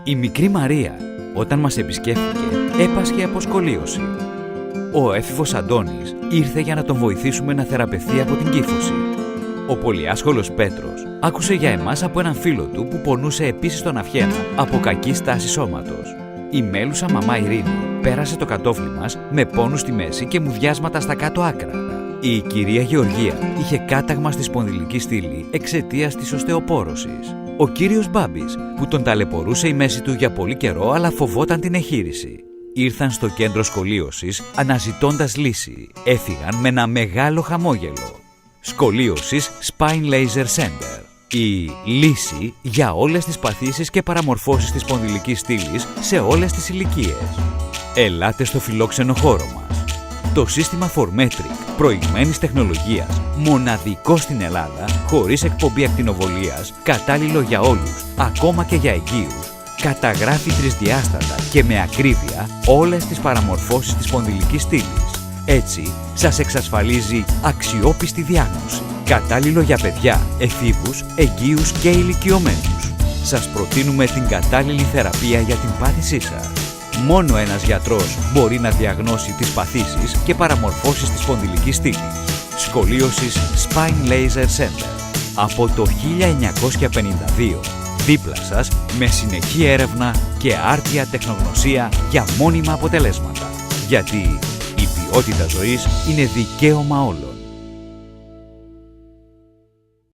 Η μικρή Μαρία, όταν μας επισκέφθηκε, έπασχε από σκολίωση. Ο έφηβος Αντώνης ήρθε για να τον βοηθήσουμε να θεραπευθεί από την κύφωση. Ο πολυάσχολος Πέτρος άκουσε για εμάς από έναν φίλο του που πονούσε επίσης τον αυχένα από κακή στάση σώματος. Η μέλουσα μαμά Ειρήνη πέρασε το κατόφλι μας με πόνους στη μέση και μουδιάσματα στα κάτω άκρα. Η κυρία Γεωργία είχε κάταγμα στη σπονδυλική στήλη εξαιτίας της οστεοπόρωσης. Ο κύριος Μπάμπης, που τον ταλαιπωρούσε η μέση του για πολύ καιρό αλλά φοβόταν την εχείριση. Ήρθαν στο κέντρο σκολίωσης αναζητώντας λύση. Έφυγαν με ένα μεγάλο χαμόγελο. Σκολίωσης Spine Laser Center. Η λύση για όλες τις παθήσεις και παραμορφώσεις της σπονδυλικής στήλης σε όλες τις ηλικίες. Ελάτε στο φιλόξενο χώρο μας. Το σύστημα Formetric προηγμένης τεχνολογίας, μοναδικό στην Ελλάδα, χωρίς εκπομπή ακτινοβολίας, κατάλληλο για όλους, ακόμα και για εγγύους, καταγράφει τρισδιάστατα και με ακρίβεια όλες τις παραμορφώσεις της σπονδυλικής στήλης. Έτσι, σας εξασφαλίζει αξιόπιστη διάγνωση. Κατάλληλο για παιδιά, εφήβους, εγγύους και ηλικιωμένους. Σας προτείνουμε την κατάλληλη θεραπεία για την πάθησή σας. Μόνο ένας γιατρός μπορεί να διαγνώσει τις παθήσεις και παραμορφώσεις της σπονδυλικής στήλης. Σκολίωσης Spine Laser Center. Από το 1952, δίπλα σας με συνεχή έρευνα και άρτια τεχνογνωσία για μόνιμα αποτελέσματα. Γιατί η ποιότητα ζωής είναι δικαίωμα όλων.